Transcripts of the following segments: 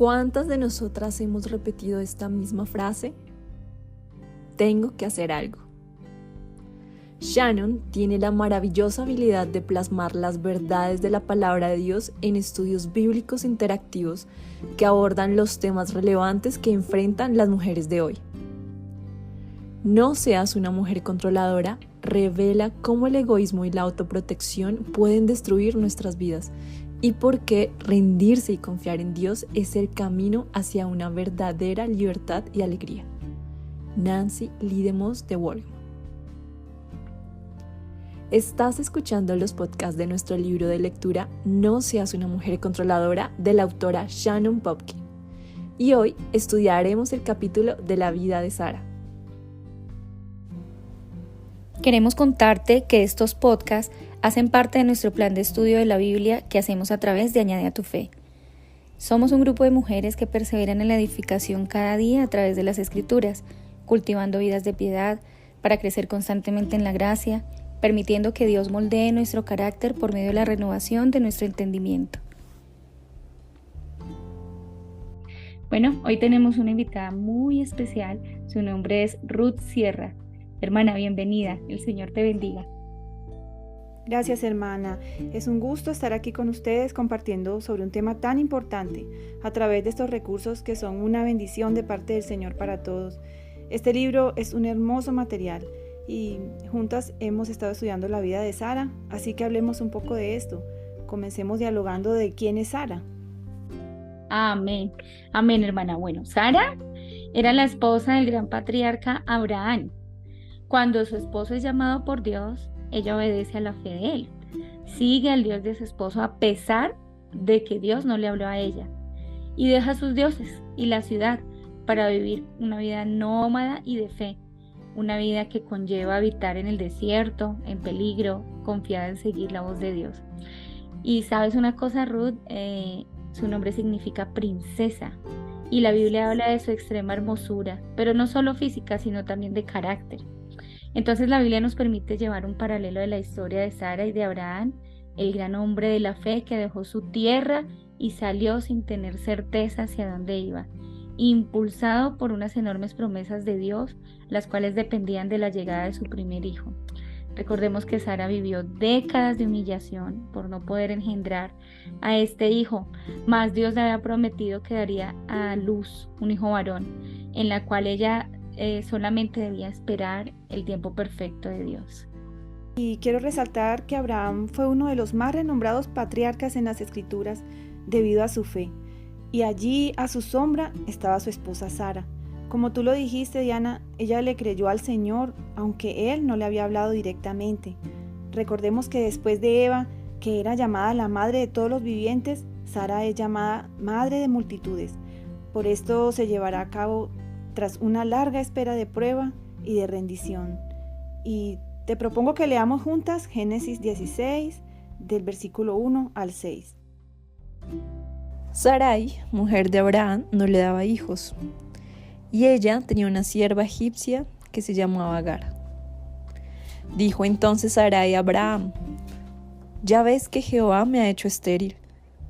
¿Cuántas de nosotras hemos repetido esta misma frase? Tengo que hacer algo. Shannon tiene la maravillosa habilidad de plasmar las verdades de la palabra de Dios en estudios bíblicos interactivos que abordan los temas relevantes que enfrentan las mujeres de hoy. No seas una mujer controladora revela cómo el egoísmo y la autoprotección pueden destruir nuestras vidas y por qué rendirse y confiar en Dios es el camino hacia una verdadera libertad y alegría. Nancy Lee DeMoss de Walden. Estás escuchando los podcasts de nuestro libro de lectura No seas una mujer controladora de la autora Shannon Popkin. Y hoy estudiaremos el capítulo de la vida de Sara. Queremos contarte que estos podcasts hacen parte de nuestro plan de estudio de la Biblia que hacemos a través de Añade a tu Fe. Somos un grupo de mujeres que perseveran en la edificación cada día a través de las Escrituras, cultivando vidas de piedad para crecer constantemente en la gracia, permitiendo que Dios moldee nuestro carácter por medio de la renovación de nuestro entendimiento. Bueno, hoy tenemos una invitada muy especial. Su nombre es Ruth Sierra. Hermana, bienvenida. El Señor te bendiga. Gracias, hermana. Es un gusto estar aquí con ustedes compartiendo sobre un tema tan importante a través de estos recursos que son una bendición de parte del Señor para todos. Este libro es un hermoso material y juntas hemos estado estudiando la vida de Sara, así que hablemos un poco de esto. Comencemos dialogando de quién es Sara. Amén. Amén, hermana. Bueno, Sara era la esposa del gran patriarca Abraham. Cuando su esposo es llamado por Dios, ella obedece a la fe de él. Sigue al Dios de su esposo a pesar de que Dios no le habló a ella. Y deja sus dioses y la ciudad para vivir una vida nómada y de fe. Una vida que conlleva habitar en el desierto, en peligro, confiada en seguir la voz de Dios. Y sabes una cosa, Ruth, su nombre significa princesa. Y la Biblia habla de su extrema hermosura, pero no solo física, sino también de carácter. Entonces la Biblia nos permite llevar un paralelo de la historia de Sara y de Abraham, el gran hombre de la fe que dejó su tierra y salió sin tener certeza hacia dónde iba, impulsado por unas enormes promesas de Dios, las cuales dependían de la llegada de su primer hijo. Recordemos que Sara vivió décadas de humillación por no poder engendrar a este hijo, mas Dios le había prometido que daría a luz un hijo varón, en la cual ella solamente debía esperar el tiempo perfecto de Dios. Y quiero resaltar que Abraham fue uno de los más renombrados patriarcas en las Escrituras debido a su fe. Y allí a su sombra estaba su esposa Sara. Como tú lo dijiste, Diana, ella le creyó al Señor, aunque Él no le había hablado directamente. Recordemos que después de Eva, que era llamada la madre de todos los vivientes, Sara es llamada madre de multitudes. Por esto se llevará a cabo tras una larga espera de prueba y de rendición. Y te propongo que leamos juntas Génesis 16, del versículo 1 al 6. Sarai, mujer de Abraham, no le daba hijos, y ella tenía una sierva egipcia que se llamaba Agar. Dijo entonces Sarai a Abraham: ya ves que Jehová me ha hecho estéril.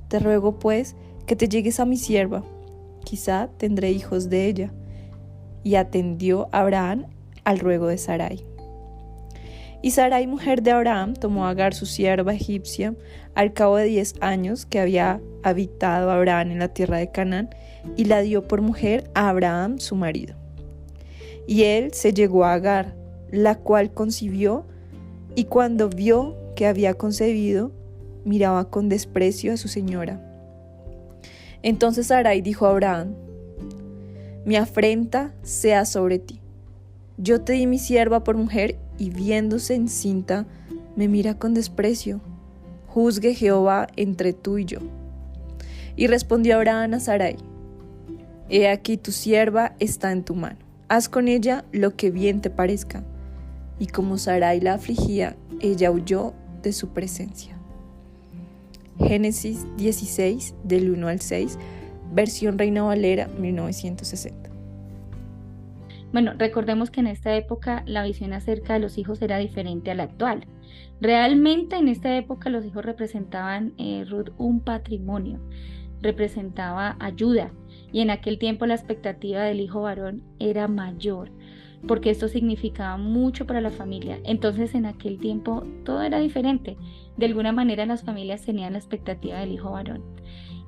Te ruego pues que te llegues a mi sierva, quizá tendré hijos de ella. Y atendió Abraham al ruego de Sarai. Y Sarai, mujer de Abraham, tomó a Agar su sierva egipcia al cabo de 10 años que había habitado Abraham en la tierra de Canaán, y la dio por mujer a Abraham su marido. Y él se llegó a Agar, la cual concibió, y cuando vio que había concebido, miraba con desprecio a su señora. Entonces Sarai dijo a Abraham: mi afrenta sea sobre ti. Yo te di mi sierva por mujer, y viéndose encinta, me mira con desprecio. Juzgue Jehová entre tú y yo. Y respondió Abraham a Sarai: he aquí tu sierva está en tu mano. Haz con ella lo que bien te parezca. Y como Sarai la afligía, ella huyó de su presencia. Génesis 16, del 1 al 6, versión Reina Valera 1960. Bueno, recordemos que en esta época la visión acerca de los hijos era diferente a la actual. Realmente en esta época los hijos representaban, Ruth, un patrimonio, representaba ayuda, y en aquel tiempo la expectativa del hijo varón era mayor, porque esto significaba mucho para la familia. Entonces en aquel tiempo todo era diferente. De alguna manera las familias tenían la expectativa del hijo varón.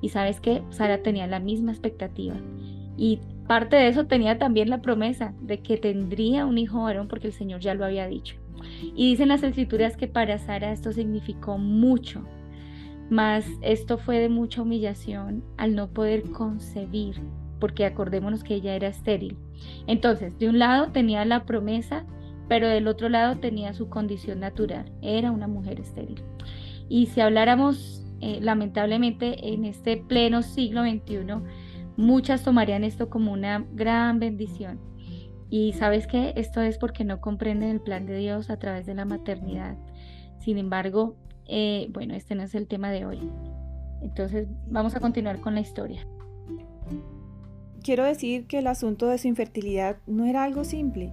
Y sabes que Sara tenía la misma expectativa. Y parte de eso tenía también la promesa de que tendría un hijo varón porque el Señor ya lo había dicho. Y dicen las escrituras que para Sara esto significó mucho. Mas esto fue de mucha humillación al no poder concebir, porque acordémonos que ella era estéril. Entonces, de un lado tenía la promesa, pero del otro lado tenía su condición natural. Era una mujer estéril. Y si habláramos, lamentablemente, en este pleno siglo XXI, muchas tomarían esto como una gran bendición. Y ¿sabes qué? Esto es porque no comprenden el plan de Dios a través de la maternidad. Sin embargo, bueno, este no es el tema de hoy. Entonces, vamos a continuar con la historia. Quiero decir que el asunto de su infertilidad no era algo simple.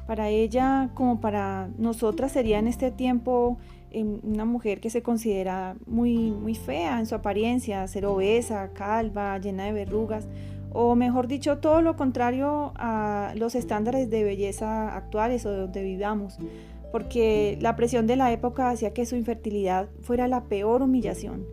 Para ella, como para nosotras, sería en este tiempo una mujer que se considera muy fea en su apariencia, ser obesa, calva, llena de verrugas, o mejor dicho, todo lo contrario a los estándares de belleza actuales o de donde vivamos, porque la presión de la época hacía que su infertilidad fuera la peor humillación.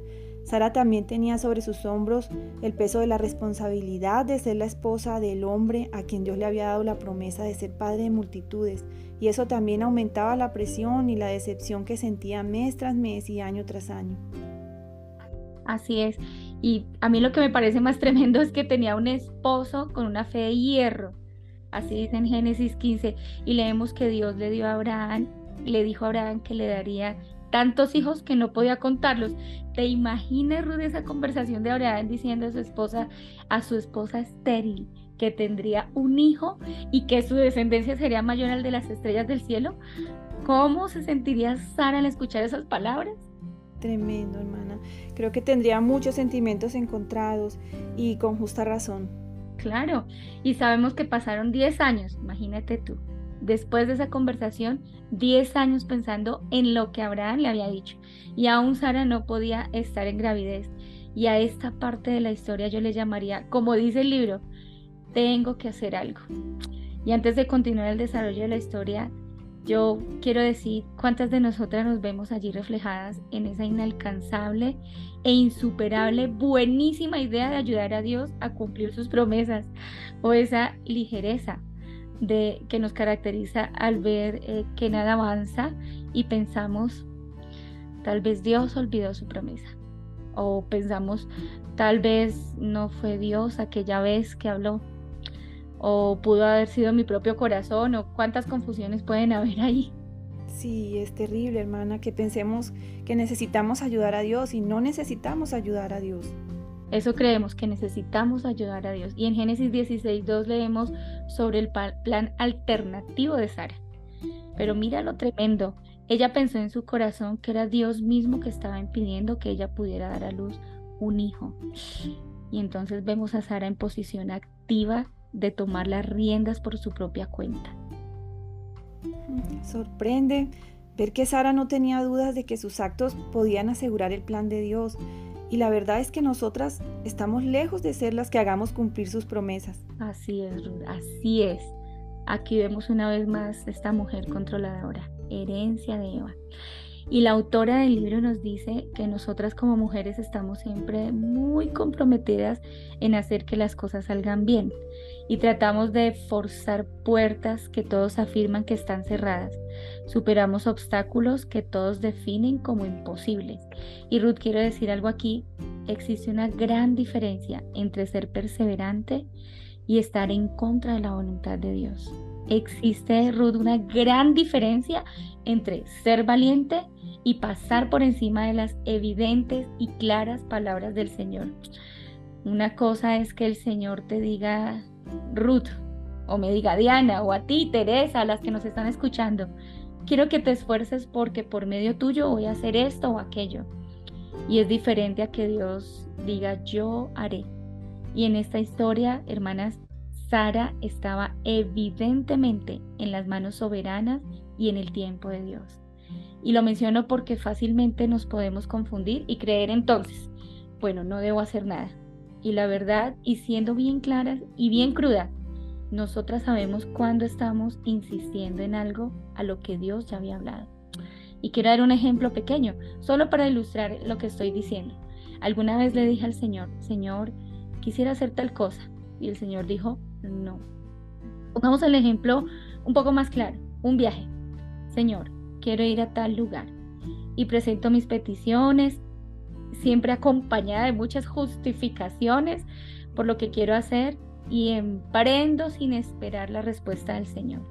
Sara también tenía sobre sus hombros el peso de la responsabilidad de ser la esposa del hombre a quien Dios le había dado la promesa de ser padre de multitudes, y eso también aumentaba la presión y la decepción que sentía mes tras mes y año tras año. Así es, y a mí lo que me parece más tremendo es que tenía un esposo con una fe de hierro, así dice en Génesis 15, y leemos que Dios le dijo a Abraham que le daría tantos hijos que no podía contarlos. ¿Te imaginas, Ruth, esa conversación de Abraham diciendo a su esposa estéril, que tendría un hijo y que su descendencia sería mayor al de las estrellas del cielo? ¿Cómo se sentiría Sara al escuchar esas palabras? Tremendo, hermana. Creo que tendría muchos sentimientos encontrados y con justa razón. Claro, y sabemos que pasaron 10 años, imagínate tú. Después de esa conversación, 10 años pensando en lo que Abraham le había dicho. Y aún Sara no podía estar en gravidez. Y a esta parte de la historia yo le llamaría, como dice el libro, tengo que hacer algo. Y antes de continuar el desarrollo de la historia, yo quiero decir cuántas de nosotras nos vemos allí reflejadas en esa inalcanzable e insuperable, buenísima idea de ayudar a Dios a cumplir sus promesas, o esa ligereza que nos caracteriza al ver que nada avanza y pensamos, tal vez Dios olvidó su promesa, o pensamos, tal vez no fue Dios aquella vez que habló, o pudo haber sido mi propio corazón, o cuántas confusiones pueden haber ahí. Sí, es terrible, hermana, que pensemos que necesitamos ayudar a Dios y no necesitamos ayudar a Dios. Eso creemos, que necesitamos ayudar a Dios. Y en Génesis 16:2 leemos sobre el plan alternativo de Sara. Pero mira lo tremendo. Ella pensó en su corazón que era Dios mismo que estaba impidiendo que ella pudiera dar a luz un hijo. Y entonces vemos a Sara en posición activa de tomar las riendas por su propia cuenta. Sorprende ver que Sara no tenía dudas de que sus actos podían asegurar el plan de Dios. Y la verdad es que nosotras estamos lejos de ser las que hagamos cumplir sus promesas. Así es, Ruth, así es. Aquí vemos una vez más esta mujer controladora, herencia de Eva. Y la autora del libro nos dice que nosotras como mujeres estamos siempre muy comprometidas en hacer que las cosas salgan bien. Y tratamos de forzar puertas que todos afirman que están cerradas. Superamos obstáculos que todos definen como imposibles. Y Ruth, quiero decir algo aquí. Existe una gran diferencia entre ser perseverante y estar en contra de la voluntad de Dios. Existe, Ruth, una gran diferencia entre ser valiente y pasar por encima de las evidentes y claras palabras del Señor. Una cosa es que el Señor te diga, Ruth, o me diga Diana, o a ti, Teresa, a las que nos están escuchando, quiero que te esfuerces porque por medio tuyo voy a hacer esto o aquello. Y es diferente a que Dios diga, yo haré. Y en esta historia, hermanas, Sara estaba evidentemente en las manos soberanas y en el tiempo de Dios. Y lo menciono porque fácilmente nos podemos confundir y creer entonces, bueno, no debo hacer nada. y la verdad, y siendo bien claras y bien crudas, nosotras sabemos cuándo estamos insistiendo en algo a lo que Dios ya había hablado. Y quiero dar un ejemplo pequeño, solo para ilustrar lo que estoy diciendo. Alguna vez le dije al Señor, Señor, quisiera hacer tal cosa. Y el Señor dijo, no. Pongamos el ejemplo un poco más claro, un viaje. Señor, quiero ir a tal lugar. Y presento mis peticiones, siempre acompañada de muchas justificaciones por lo que quiero hacer, y emprendo sin esperar la respuesta del Señor.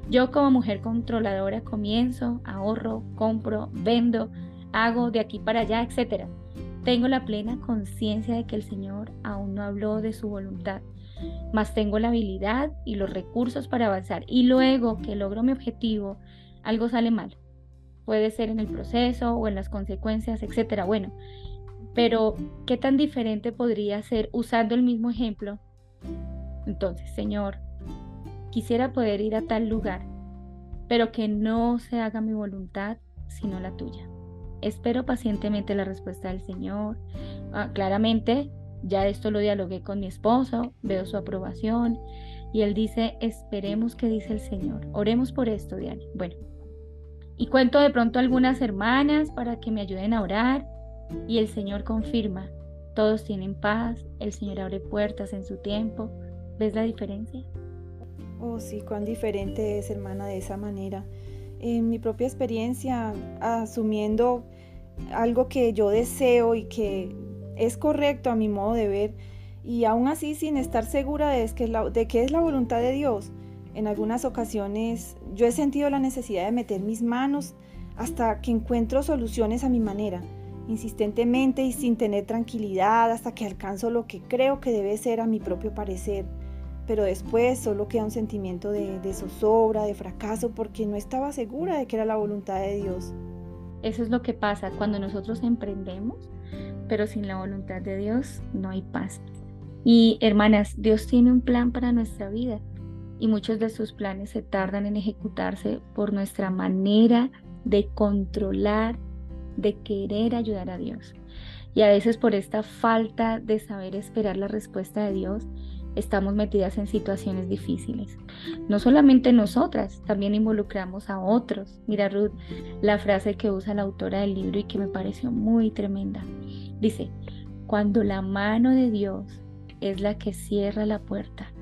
Yo como mujer controladora comienzo, ahorro, compro, vendo, hago de aquí para allá, etc. Tengo la plena conciencia de que el Señor aún no habló de su voluntad, mas tengo la habilidad y los recursos para avanzar. Y luego que logro mi objetivo, algo sale mal. Puede ser en el proceso o en las consecuencias, etc. Bueno, pero ¿qué tan diferente podría ser usando el mismo ejemplo? Entonces, Señor, quisiera poder ir a tal lugar, pero que no se haga mi voluntad, sino la tuya. Espero pacientemente la respuesta del Señor. Claramente, ya esto lo dialogué con mi esposo, veo su aprobación, y él dice, esperemos qué dice el Señor. Oremos por esto, Diana. Bueno, y cuento de pronto a algunas hermanas para que me ayuden a orar, y el Señor confirma, todos tienen paz, el Señor abre puertas en su tiempo. ¿Ves la diferencia? Oh, sí, cuán diferente es, hermana, de esa manera. En mi propia experiencia, asumiendo algo que yo deseo y que es correcto a mi modo de ver, y aún así sin estar segura de que es la voluntad de Dios, en algunas ocasiones yo he sentido la necesidad de meter mis manos hasta que encuentro soluciones a mi manera, insistentemente y sin tener tranquilidad, hasta que alcanzo lo que creo que debe ser a mi propio parecer. Pero después solo queda un sentimiento de zozobra, de fracaso, porque no estaba segura de que era la voluntad de Dios. Eso es lo que pasa cuando nosotros emprendemos, pero sin la voluntad de Dios no hay paz. Y hermanas, Dios tiene un plan para nuestra vida y muchos de sus planes se tardan en ejecutarse por nuestra manera de controlar, de querer ayudar a Dios. Y a veces por esta falta de saber esperar la respuesta de Dios, estamos metidas en situaciones difíciles. No solamente nosotras, también involucramos a otros. Mira, Ruth, la frase que usa la autora del libro y que me pareció muy tremenda. Dice, cuando la mano de Dios es la que cierra la puerta,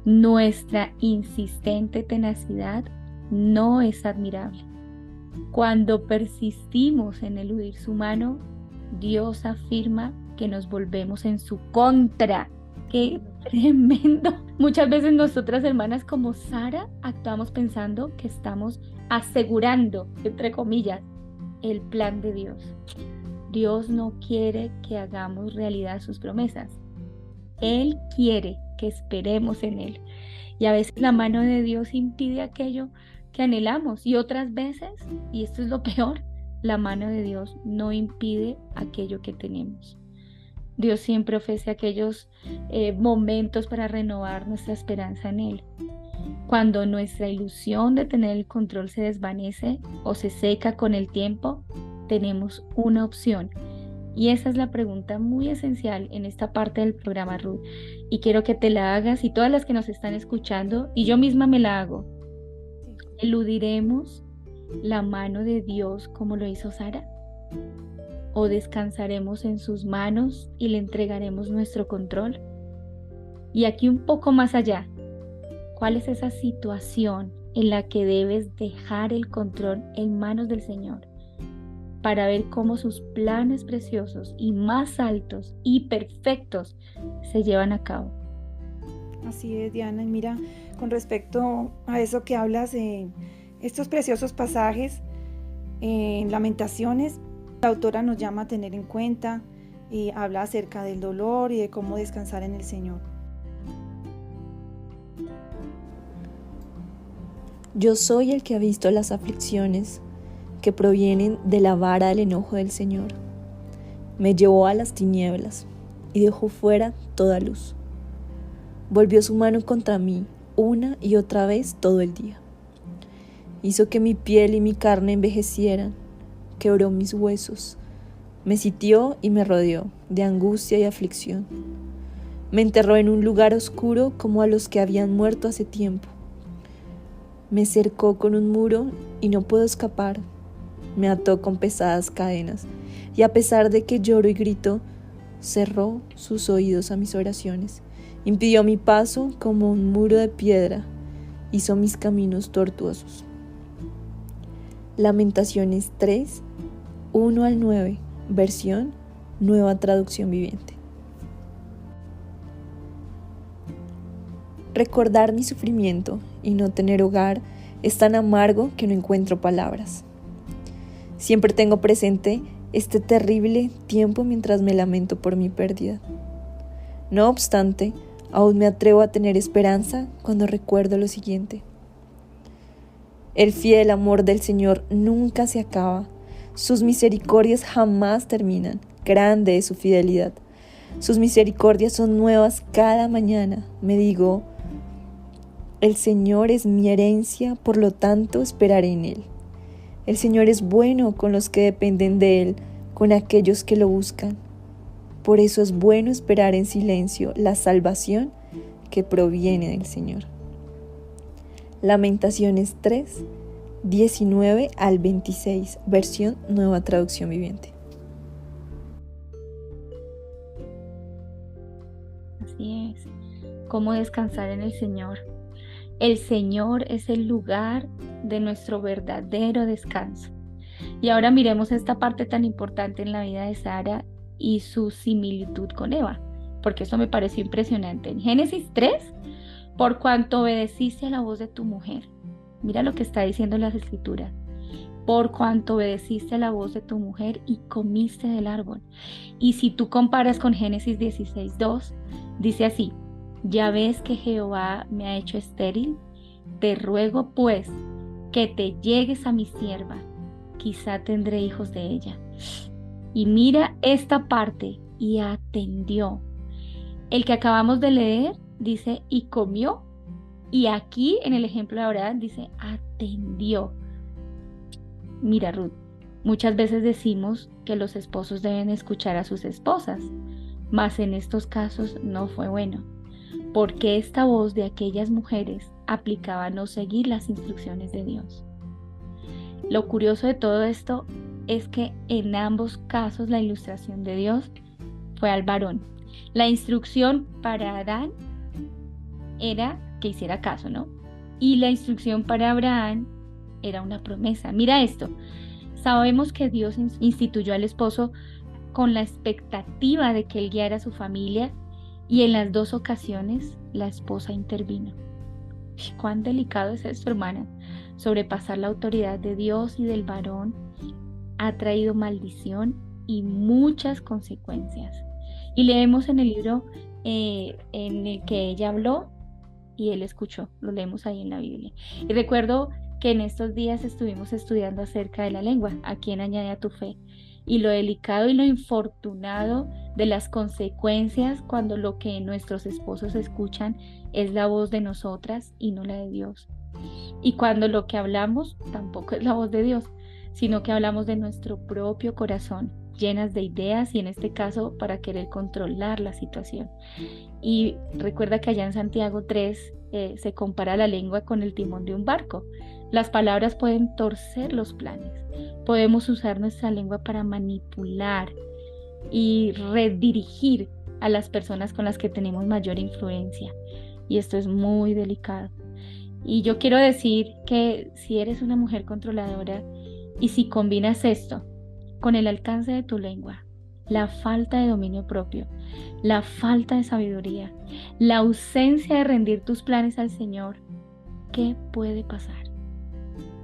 nuestra insistente tenacidad no es admirable. Cuando persistimos en eludir su mano, Dios afirma que nos volvemos en su contra. ¡Qué tremendo! Muchas veces nosotras, hermanas, como Sara, actuamos pensando que estamos asegurando, entre comillas, el plan de Dios. Dios no quiere que hagamos realidad sus promesas. Él quiere que esperemos en Él. Y a veces la mano de Dios impide aquello que anhelamos. Y otras veces, y esto es lo peor, la mano de Dios no impide aquello que tenemos. Dios siempre ofrece aquellos momentos para renovar nuestra esperanza en Él. Cuando nuestra ilusión de tener el control se desvanece o se seca con el tiempo, tenemos una opción. Y esa es la pregunta muy esencial en esta parte del programa, Ruth. Y quiero que te la hagas y todas las que nos están escuchando, y yo misma me la hago. ¿Eludiremos la mano de Dios como lo hizo Sara? ¿O descansaremos en sus manos y le entregaremos nuestro control? Y aquí un poco más allá, ¿cuál es esa situación en la que debes dejar el control en manos del Señor para ver cómo sus planes preciosos y más altos y perfectos se llevan a cabo? Así es, Diana. Y mira, con respecto a eso que hablas de estos preciosos pasajes en Lamentaciones, la autora nos llama a tener en cuenta y habla acerca del dolor y de cómo descansar en el Señor. Yo soy el que ha visto las aflicciones que provienen de la vara del enojo del Señor. Me llevó a las tinieblas y dejó fuera toda luz. Volvió su mano contra mí una y otra vez todo el día. Hizo que mi piel y mi carne envejecieran, quebró mis huesos, me sitió y me rodeó de angustia y aflicción. Me enterró en un lugar oscuro como a los que habían muerto hace tiempo. Me cercó con un muro y no puedo escapar. Me ató con pesadas cadenas y a pesar de que lloro y grito, cerró sus oídos a mis oraciones. Impidió mi paso como un muro de piedra. Hizo mis caminos tortuosos. Lamentaciones 3, 1 al 9, versión Nueva Traducción Viviente. Recordar mi sufrimiento y no tener hogar es tan amargo que no encuentro palabras. Siempre tengo presente este terrible tiempo mientras me lamento por mi pérdida. No obstante, aún me atrevo a tener esperanza cuando recuerdo lo siguiente. El fiel amor del Señor nunca se acaba. Sus misericordias jamás terminan. Grande es su fidelidad. Sus misericordias son nuevas cada mañana. Me digo, el Señor es mi herencia, por lo tanto esperaré en Él. El Señor es bueno con los que dependen de Él, con aquellos que lo buscan. Por eso es bueno esperar en silencio la salvación que proviene del Señor. Lamentaciones 3, 19 al 26, versión Nueva Traducción Viviente. Así es, cómo descansar en el Señor. El Señor es el lugar de nuestro verdadero descanso. Y ahora miremos esta parte tan importante en la vida de Sara y su similitud con Eva, porque esto me pareció impresionante. En Génesis 3, por cuanto obedeciste a la voz de tu mujer. Mira lo que está diciendo las Escrituras. Por cuanto obedeciste a la voz de tu mujer y comiste del árbol. Y si tú comparas con Génesis 16:2, dice así: ya ves que Jehová me ha hecho estéril, te ruego pues que te llegues a mi sierva, quizá tendré hijos de ella. Y mira esta parte, y atendió. El que acabamos de leer dice y comió, y aquí en el ejemplo de Abraham dice atendió. Mira, Ruth, muchas veces decimos que los esposos deben escuchar a sus esposas, mas en estos casos no fue bueno, porque esta voz de aquellas mujeres aplicaba no seguir las instrucciones de Dios. Lo curioso de todo esto es que en ambos casos la ilustración de Dios fue al varón. La instrucción para Adán era que hiciera caso, ¿no? Y la instrucción para Abraham era una promesa. Mira esto, sabemos que Dios instituyó al esposo con la expectativa de que él guiara a su familia, y en las dos ocasiones la esposa intervino. Cuán delicado es esto, hermana. Sobrepasar la autoridad de Dios y del varón ha traído maldición y muchas consecuencias. Y leemos en el libro en el que ella habló y él escuchó, lo leemos ahí en la Biblia. Y recuerdo que en estos días estuvimos estudiando acerca de la lengua, a quién añade a tu fe, y lo delicado y lo infortunado de las consecuencias cuando lo que nuestros esposos escuchan es la voz de nosotras y no la de Dios. Y cuando lo que hablamos tampoco es la voz de Dios, sino que hablamos de nuestro propio corazón, llenas de ideas y en este caso para querer controlar la situación. Y recuerda que allá en Santiago 3 se compara la lengua con el timón de un barco. Las palabras pueden torcer los planes. Podemos usar nuestra lengua para manipular y redirigir a las personas con las que tenemos mayor influencia. Y esto es muy delicado. Y yo quiero decir que si eres una mujer controladora y si combinas esto con el alcance de tu lengua, la falta de dominio propio, la falta de sabiduría, la ausencia de rendir tus planes al Señor, ¿qué puede pasar?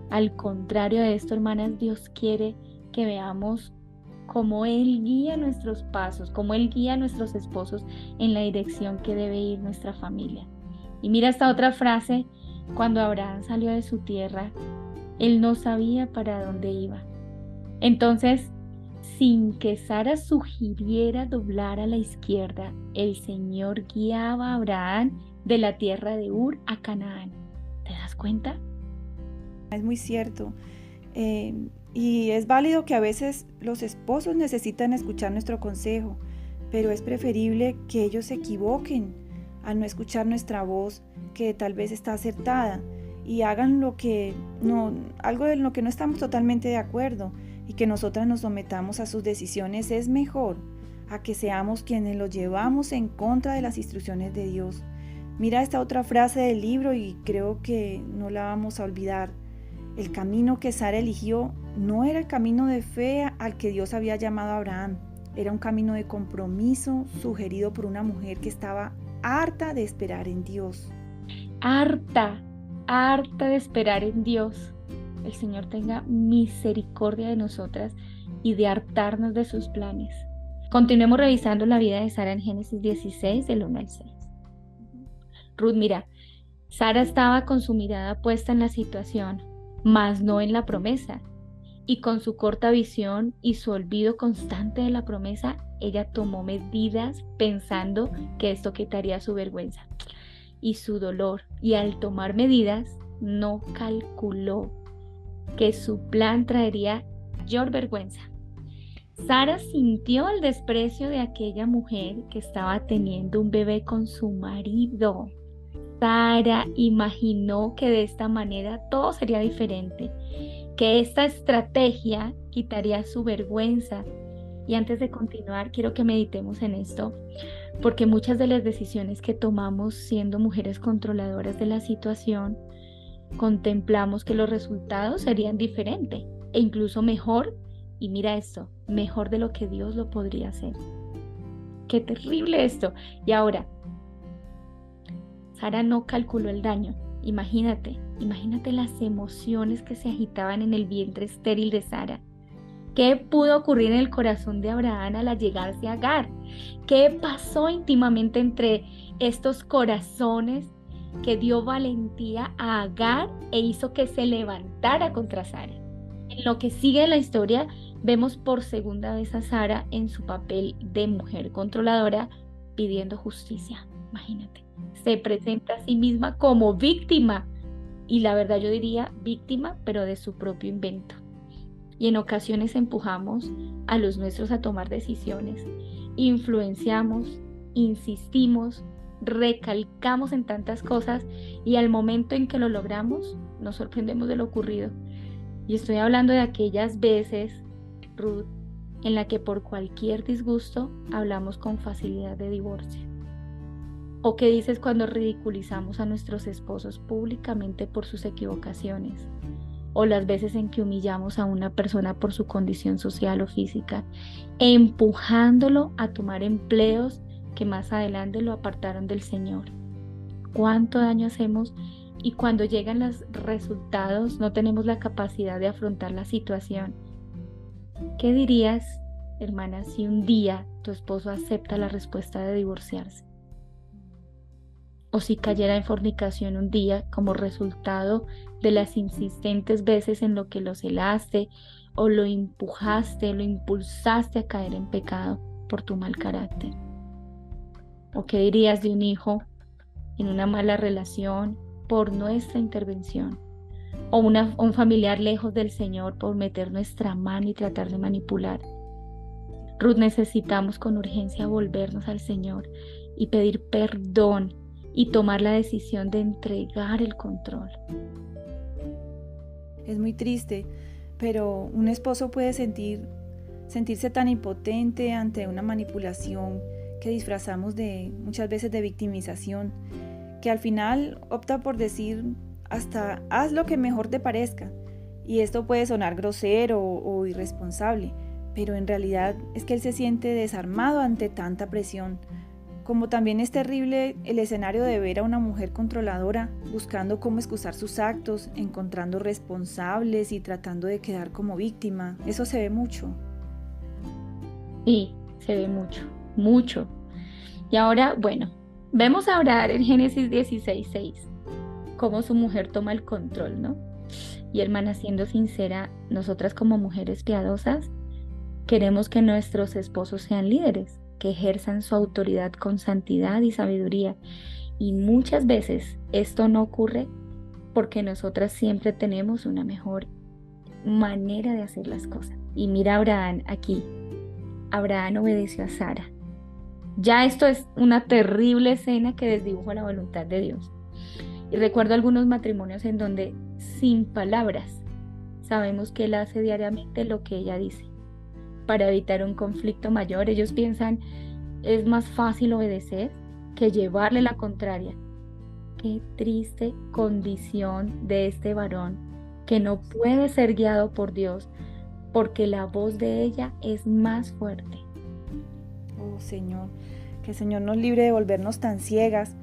Al contrario de esto, hermanas, Dios quiere que veamos cómo Él guía nuestros pasos, cómo Él guía a nuestros esposos en la dirección que debe ir nuestra familia. Y mira esta otra frase: cuando Abraham salió de su tierra, él no sabía para dónde iba. Entonces, sin que Sara sugiriera doblar a la izquierda, el Señor guiaba a Abraham de la tierra de Ur a Canaán. ¿Te das cuenta? Es muy cierto. Y es válido que a veces los esposos necesitan escuchar nuestro consejo, pero es preferible que ellos se equivoquen al no escuchar nuestra voz, que tal vez está acertada, y hagan algo de lo que no estamos totalmente de acuerdo, y que nosotras nos sometamos a sus decisiones. Es mejor a que seamos quienes los llevamos en contra de las instrucciones de Dios. Mira esta otra frase del libro y creo que no la vamos a olvidar. El camino que Sara eligió no era el camino de fe al que Dios había llamado a Abraham. Era un camino de compromiso sugerido por una mujer que estaba harta de esperar en Dios. Harta de esperar en Dios. El Señor tenga misericordia de nosotras y de hartarnos de sus planes. Continuemos revisando la vida de Sara en Génesis 16, del 1 al 6. Ruth, mira, Sara estaba con su mirada puesta en la situación, mas no en la promesa. Y con su corta visión y su olvido constante de la promesa, ella tomó medidas pensando que esto quitaría su vergüenza y su dolor. Y al tomar medidas, no calculó que su plan traería mayor vergüenza. Sara sintió el desprecio de aquella mujer que estaba teniendo un bebé con su marido. Sara imaginó que de esta manera todo sería diferente, que esta estrategia quitaría su vergüenza. Y antes de continuar, quiero que meditemos en esto, porque muchas de las decisiones que tomamos siendo mujeres controladoras de la situación, contemplamos que los resultados serían diferentes e incluso mejor, y mira esto, mejor de lo que Dios lo podría hacer. ¡Qué terrible esto! Y ahora, Sara no calculó el daño. Imagínate las emociones que se agitaban en el vientre estéril de Sara. ¿Qué pudo ocurrir en el corazón de Abraham al allegarse a Agar? ¿Qué pasó íntimamente entre estos corazones que dio valentía a Agar e hizo que se levantara contra Sara? En lo que sigue la historia, vemos por segunda vez a Sara en su papel de mujer controladora pidiendo justicia. Imagínate, se presenta a sí misma como víctima. Y la verdad yo diría víctima, pero de su propio invento. Y en ocasiones empujamos a los nuestros a tomar decisiones, influenciamos, insistimos, recalcamos en tantas cosas y al momento en que lo logramos nos sorprendemos de lo ocurrido. Y estoy hablando de aquellas veces, Ruth, en la que por cualquier disgusto hablamos con facilidad de divorcio. ¿O qué dices cuando ridiculizamos a nuestros esposos públicamente por sus equivocaciones? O las veces en que humillamos a una persona por su condición social o física, empujándolo a tomar empleos que más adelante lo apartaron del Señor. ¿Cuánto daño hacemos? Y cuando llegan los resultados no tenemos la capacidad de afrontar la situación. ¿Qué dirías, hermana, si un día tu esposo acepta la respuesta de divorciarse? O si cayera en fornicación un día como resultado de las insistentes veces en lo que lo celaste o lo empujaste, lo impulsaste a caer en pecado por tu mal carácter. ¿O qué dirías de un hijo en una mala relación por nuestra intervención? O un familiar lejos del Señor por meter nuestra mano y tratar de manipular. Ruth, necesitamos con urgencia volvernos al Señor y pedir perdón y tomar la decisión de entregar el control. Es muy triste, pero un esposo puede sentirse tan impotente ante una manipulación que disfrazamos muchas veces de victimización, que al final opta por decir hasta haz lo que mejor te parezca. Y esto puede sonar grosero o irresponsable, pero en realidad es que él se siente desarmado ante tanta presión. Como también es terrible el escenario de ver a una mujer controladora buscando cómo excusar sus actos, encontrando responsables y tratando de quedar como víctima. Eso se ve mucho. Sí, se ve mucho. Y ahora, bueno, vemos a Abraham en Génesis 16:6, cómo su mujer toma el control, ¿no? Y hermana, siendo sincera, nosotras como mujeres piadosas queremos que nuestros esposos sean líderes, que ejerzan su autoridad con santidad y sabiduría. Y muchas veces esto no ocurre porque nosotras siempre tenemos una mejor manera de hacer las cosas. Y mira a Abraham aquí. Abraham obedeció a Sara Ya esto es una terrible escena que desdibuja la voluntad de Dios. Y recuerdo algunos matrimonios en donde, sin palabras, sabemos que él hace diariamente lo que ella dice. Para evitar un conflicto mayor, ellos piensan, es más fácil obedecer que llevarle la contraria. Qué triste condición de este varón que no puede ser guiado por Dios porque la voz de ella es más fuerte. Oh Señor, que el Señor nos libre de volvernos tan ciegas,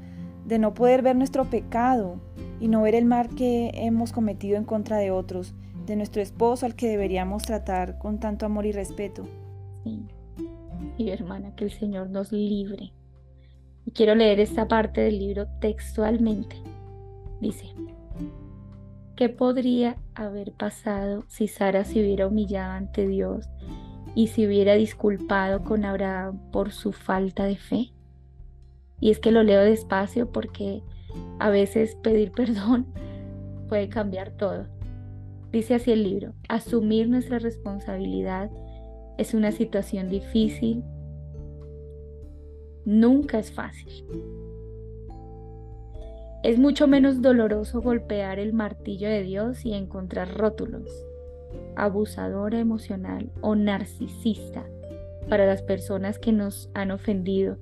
de no poder ver nuestro pecado y no ver el mal que hemos cometido en contra de otros, de nuestro esposo al que deberíamos tratar con tanto amor y respeto. Sí, y hermana, que el Señor nos libre. Y quiero leer esta parte del libro textualmente. Dice, ¿qué podría haber pasado si Sara se hubiera humillado ante Dios y se hubiera disculpado con Abraham por su falta de fe? Y es que lo leo despacio porque a veces pedir perdón puede cambiar todo. Dice así el libro, asumir nuestra responsabilidad es una situación difícil, nunca es fácil. Es mucho menos doloroso golpear el martillo de Dios y encontrar rótulos, abusadora emocional o narcisista para las personas que nos han ofendido.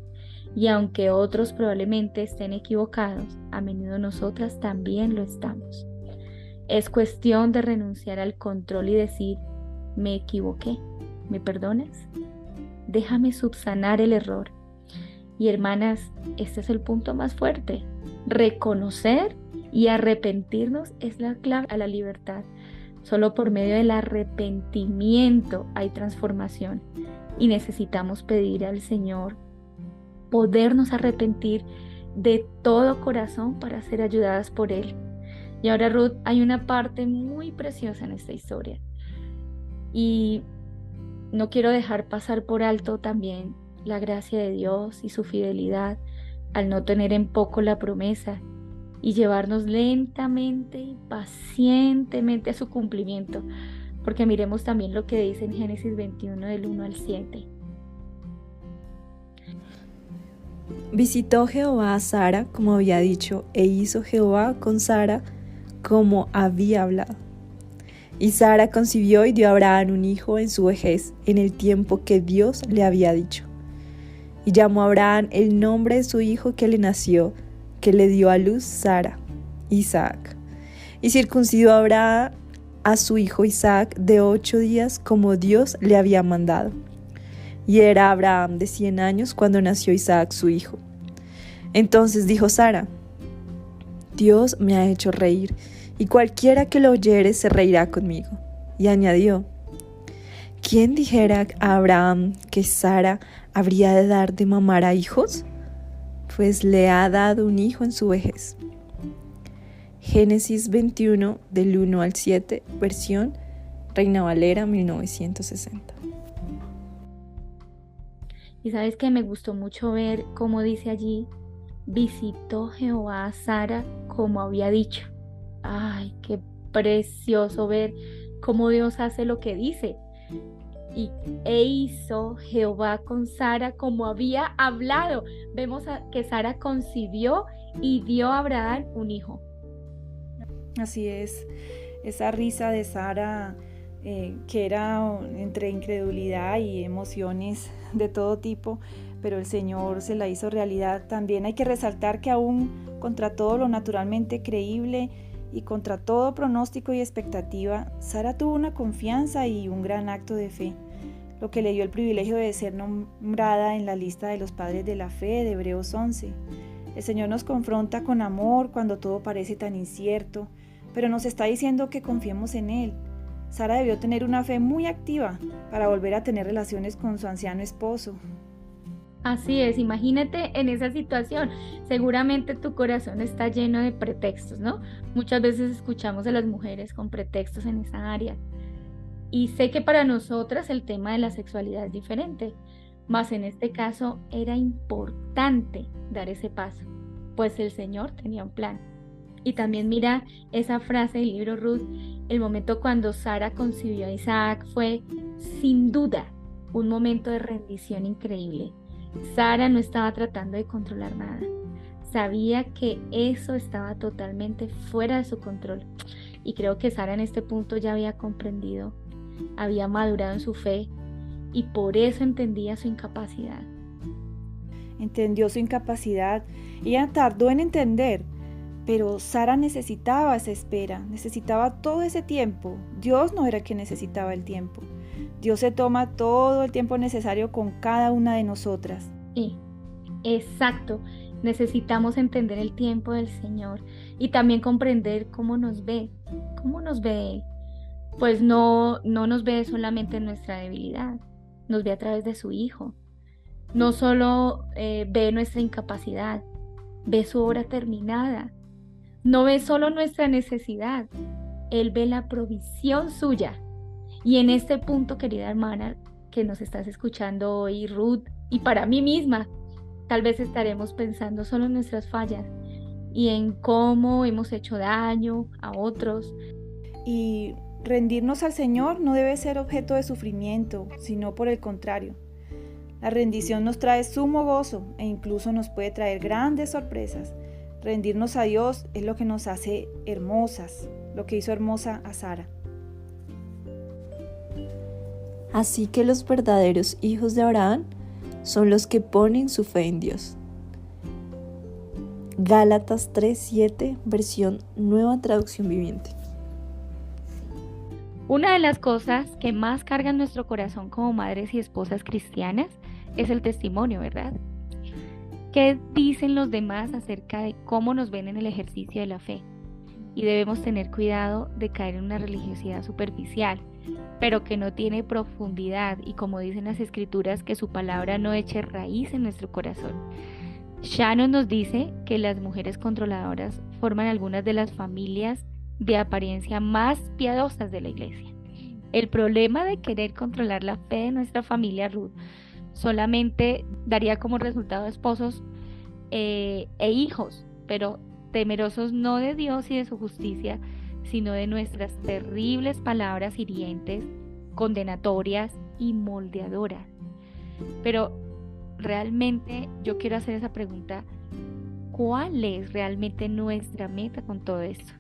Y aunque otros probablemente estén equivocados, a menudo nosotras también lo estamos. Es cuestión de renunciar al control y decir, me equivoqué, ¿me perdonas? Déjame subsanar el error. Y hermanas, este es el punto más fuerte. Reconocer y arrepentirnos es la clave a la libertad. Solo por medio del arrepentimiento hay transformación y necesitamos pedir al Señor podernos arrepentir de todo corazón para ser ayudadas por Él. Y ahora, Ruth, hay una parte muy preciosa en esta historia y no quiero dejar pasar por alto también la gracia de Dios y su fidelidad al no tener en poco la promesa y llevarnos lentamente y pacientemente a su cumplimiento, porque miremos también lo que dice en Génesis 21 del 1 al 7. Visitó Jehová a Sara como había dicho, e hizo Jehová con Sara como había hablado. Y Sara concibió y dio a Abraham un hijo en su vejez, en el tiempo que Dios le había dicho. Y llamó a Abraham el nombre de su hijo que le nació, que le dio a luz Sara, Isaac. Y circuncidó a Abraham a su hijo Isaac de 8 días, como Dios le había mandado. Y era Abraham de 100 años cuando nació Isaac su hijo. Entonces dijo Sara, Dios me ha hecho reír, y cualquiera que lo oyere se reirá conmigo. Y añadió, ¿quién dijera a Abraham que Sara habría de dar de mamar a hijos? Pues le ha dado un hijo en su vejez. Génesis 21 del 1 al 7, versión Reina Valera 1960. Y sabes que me gustó mucho ver cómo dice allí, visitó Jehová a Sara como había dicho. Ay, qué precioso ver cómo Dios hace lo que dice. E hizo Jehová con Sara como había hablado. Vemos que Sara concibió y dio a Abraham un hijo. Así es, esa risa de Sara que era entre incredulidad y emociones de todo tipo, pero el Señor se la hizo realidad. También hay que resaltar que aún contra todo lo naturalmente creíble y contra todo pronóstico y expectativa, Sara tuvo una confianza y un gran acto de fe, lo que le dio el privilegio de ser nombrada en la lista de los padres de la fe de Hebreos 11. El Señor nos confronta con amor cuando todo parece tan incierto, pero nos está diciendo que confiemos en Él. Sara debió tener una fe muy activa para volver a tener relaciones con su anciano esposo. Así es, imagínate en esa situación. Seguramente tu corazón está lleno de pretextos, ¿no? Muchas veces escuchamos a las mujeres con pretextos en esa área. Y sé que para nosotras el tema de la sexualidad es diferente, mas en este caso era importante dar ese paso, pues el Señor tenía un plan. Y también mira esa frase del libro Ruth, el momento cuando Sara concibió a Isaac fue sin duda un momento de rendición increíble. Sara no estaba tratando de controlar nada. Sabía que eso estaba totalmente fuera de su control. Y creo que Sara en este punto ya había comprendido, había madurado en su fe y por eso entendía su incapacidad. Entendió su incapacidad. Ella tardó en entender, pero Sara necesitaba esa espera, necesitaba todo ese tiempo. Dios no era el que necesitaba el tiempo. Dios se toma todo el tiempo necesario con cada una de nosotras. Sí, exacto. Necesitamos entender el tiempo del Señor y también comprender cómo nos ve Él. Pues no nos ve solamente en nuestra debilidad, nos ve a través de su Hijo. No solo ve nuestra incapacidad, ve su obra terminada. No ve solo nuestra necesidad, Él ve la provisión suya. Y en este punto, querida hermana, que nos estás escuchando hoy, Ruth, y para mí misma, tal vez estaremos pensando solo en nuestras fallas y en cómo hemos hecho daño a otros. Y rendirnos al Señor no debe ser objeto de sufrimiento, sino por el contrario. La rendición nos trae sumo gozo e incluso nos puede traer grandes sorpresas. Rendirnos a Dios es lo que nos hace hermosas, lo que hizo hermosa a Sara. Así que los verdaderos hijos de Abraham son los que ponen su fe en Dios. Gálatas 3:7, versión Nueva Traducción Viviente. Una de las cosas que más cargan nuestro corazón como madres y esposas cristianas es el testimonio, ¿verdad? ¿Qué dicen los demás acerca de cómo nos ven en el ejercicio de la fe? Y debemos tener cuidado de caer en una religiosidad superficial, pero que no tiene profundidad y, como dicen las escrituras, que su palabra no eche raíz en nuestro corazón. Shannon nos dice que las mujeres controladoras forman algunas de las familias de apariencia más piadosas de la iglesia. El problema de querer controlar la fe de nuestra familia, Ruth, solamente daría como resultado esposos e hijos, pero temerosos no de Dios y de su justicia, sino de nuestras terribles palabras hirientes, condenatorias y moldeadoras. Pero realmente yo quiero hacer esa pregunta: ¿cuál es realmente nuestra meta con todo esto?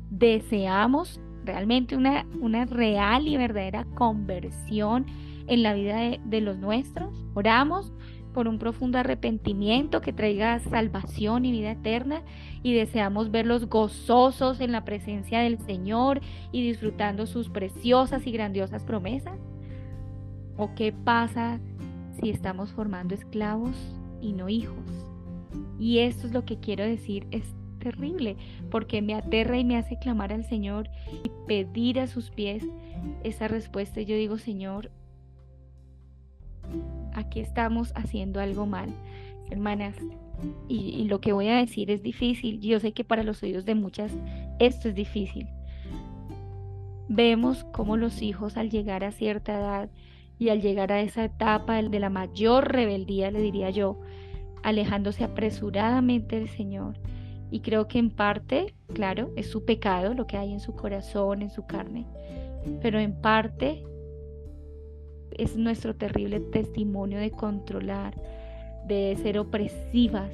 ¿Deseamos realmente una real y verdadera conversión en la vida de los nuestros? ¿Oramos por un profundo arrepentimiento que traiga salvación y vida eterna, y deseamos verlos gozosos en la presencia del Señor y disfrutando sus preciosas y grandiosas promesas? ¿O qué pasa si estamos formando esclavos y no hijos? Y esto es lo que quiero decir, es terrible, porque me aterra y me hace clamar al Señor y pedir a sus pies esa respuesta. Y yo digo: Señor, aquí estamos haciendo algo mal, hermanas, y lo que voy a decir es difícil. Yo sé que para los oídos de muchas esto es difícil. Vemos cómo los hijos, al llegar a cierta edad y al llegar a esa etapa de la mayor rebeldía, le diría yo, alejándose apresuradamente del Señor. Y creo que en parte, claro, es su pecado lo que hay en su corazón, en su carne, pero en parte es nuestro terrible testimonio de controlar, de ser opresivas,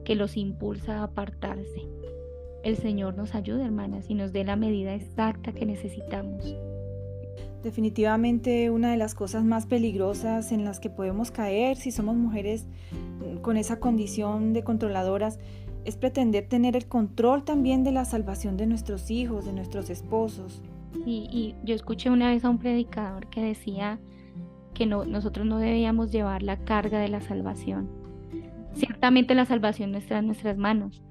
que los impulsa a apartarse. El Señor nos ayude, hermanas, y nos dé la medida exacta que necesitamos. Definitivamente una de las cosas más peligrosas en las que podemos caer si somos mujeres con esa condición de controladoras es pretender tener el control también de la salvación de nuestros hijos, de nuestros esposos. Y yo escuché una vez a un predicador que decía que nosotros no debíamos llevar la carga de la salvación. Ciertamente la salvación no está en nuestras manos,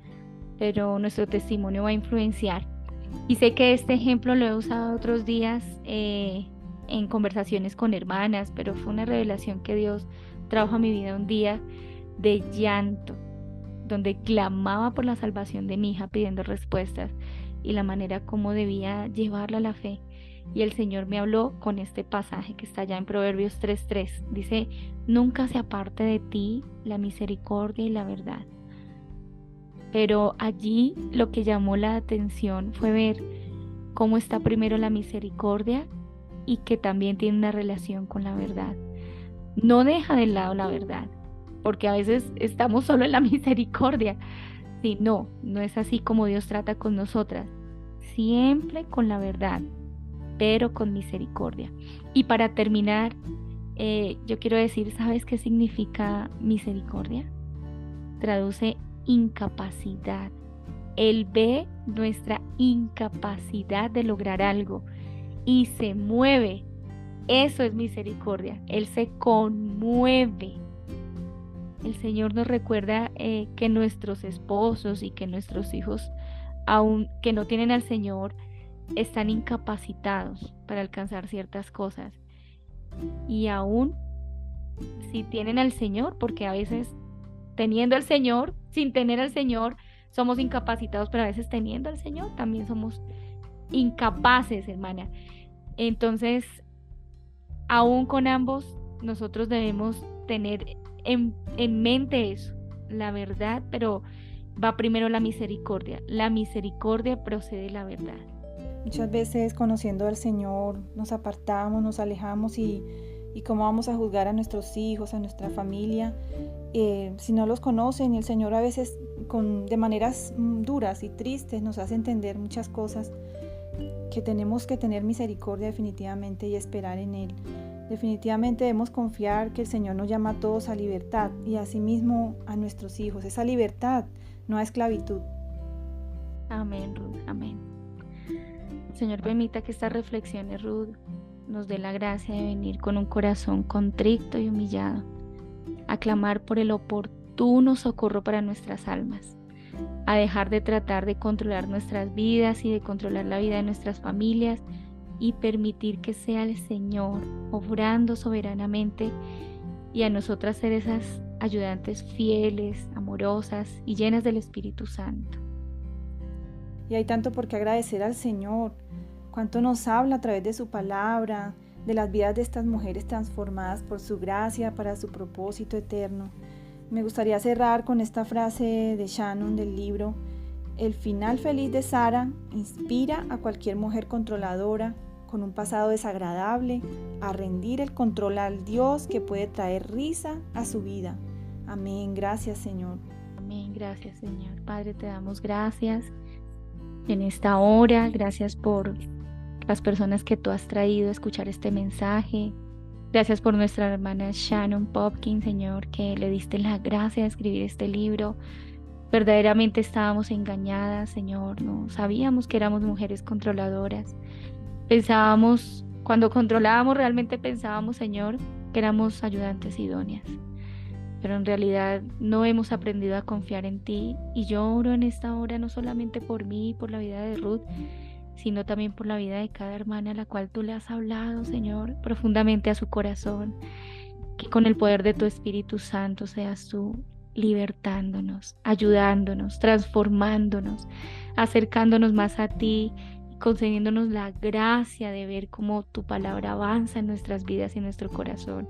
pero nuestro testimonio va a influenciar. Y sé que este ejemplo lo he usado otros días en conversaciones con hermanas, pero fue una revelación que Dios trajo a mi vida un día de llanto, donde clamaba por la salvación de mi hija pidiendo respuestas y la manera como debía llevarla a la fe. Y el Señor me habló con este pasaje que está allá en Proverbios 3:3. Dice: nunca se aparte de ti la misericordia y la verdad. Pero allí lo que llamó la atención fue ver cómo está primero la misericordia y que también tiene una relación con la verdad. No deja de lado la verdad, porque a veces estamos solo en la misericordia. Sí, no es así como Dios trata con nosotras, siempre con la verdad, pero con misericordia. Y para terminar, yo quiero decir, ¿sabes qué significa misericordia? Traduce incapacidad. Él ve nuestra incapacidad de lograr algo y se mueve. Eso es misericordia. Él se conmueve. El Señor nos recuerda que nuestros esposos y que nuestros hijos, aun que no tienen al Señor, están incapacitados para alcanzar ciertas cosas. Y aún si tienen al Señor, porque a veces teniendo al Señor, sin tener al Señor, somos incapacitados, pero a veces teniendo al Señor también somos incapaces, hermana. Entonces, aún con ambos, nosotros debemos tener en mente eso, la verdad, pero va primero la misericordia. La misericordia procede de la verdad. Muchas veces conociendo al Señor nos apartamos, nos alejamos y cómo vamos a juzgar a nuestros hijos, a nuestra familia, si no los conocen. Y el Señor a veces de maneras duras y tristes nos hace entender muchas cosas, que tenemos que tener misericordia definitivamente y esperar en Él. Definitivamente debemos confiar que el Señor nos llama a todos a libertad y asimismo a nuestros hijos, esa libertad, no a esclavitud. Amén, Ruth, amén. Señor, permita que estas reflexiones, Ruth, nos dé la gracia de venir con un corazón contrito y humillado, a clamar por el oportuno socorro para nuestras almas, a dejar de tratar de controlar nuestras vidas y de controlar la vida de nuestras familias y permitir que sea el Señor obrando soberanamente y a nosotras ser esas ayudantes fieles, amorosas y llenas del Espíritu Santo. Y hay tanto por qué agradecer al Señor, cuánto nos habla a través de su palabra, de las vidas de estas mujeres transformadas por su gracia para su propósito eterno. Me gustaría cerrar con esta frase de Shannon del libro: el final feliz de Sara inspira a cualquier mujer controladora con un pasado desagradable a rendir el control al Dios que puede traer risa a su vida. Amén. Gracias, Señor. Amén. Gracias, Señor. Padre, te damos gracias en esta hora. Gracias por las personas que tú has traído a escuchar este mensaje. Gracias por nuestra hermana Shannon Popkin, Señor, que le diste la gracia de escribir este libro. Verdaderamente estábamos engañadas, Señor. No sabíamos que éramos mujeres controladoras. Pensábamos, cuando controlábamos, realmente pensábamos, Señor, que éramos ayudantes idóneas. Pero en realidad no hemos aprendido a confiar en ti. Y yo oro en esta hora no solamente por mí y por la vida de Ruth, sino también por la vida de cada hermana a la cual tú le has hablado, Señor, profundamente a su corazón. Que con el poder de tu Espíritu Santo seas tú libertándonos, ayudándonos, transformándonos, acercándonos más a ti, concediéndonos la gracia de ver cómo tu palabra avanza en nuestras vidas y en nuestro corazón.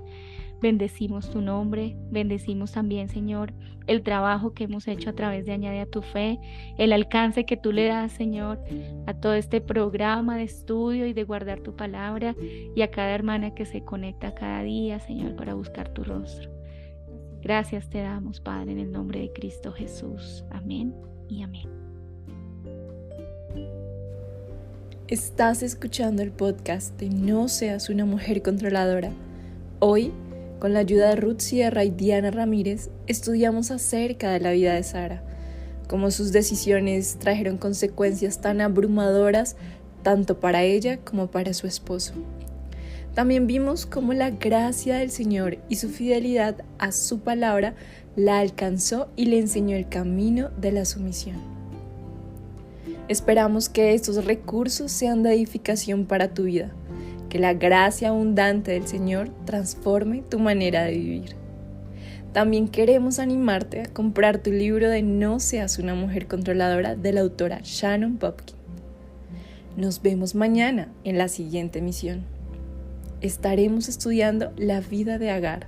Bendecimos tu nombre, bendecimos también, Señor, el trabajo que hemos hecho a través de Añade a tu Fe, el alcance que tú le das, Señor, a todo este programa de estudio y de guardar tu palabra, y a cada hermana que se conecta cada día, Señor, para buscar tu rostro. Gracias te damos, Padre, en el nombre de Cristo Jesús. Amén y amén. Estás escuchando el podcast de No seas una mujer controladora. Hoy, con la ayuda de Ruth Sierra y Diana Ramírez, estudiamos acerca de la vida de Sara, cómo sus decisiones trajeron consecuencias tan abrumadoras tanto para ella como para su esposo. También vimos cómo la gracia del Señor y su fidelidad a su palabra la alcanzó y le enseñó el camino de la sumisión. Esperamos que estos recursos sean de edificación para tu vida, que la gracia abundante del Señor transforme tu manera de vivir. También queremos animarte a comprar tu libro de No seas una mujer controladora de la autora Shannon Popkin. Nos vemos mañana en la siguiente emisión. Estaremos estudiando la vida de Agar.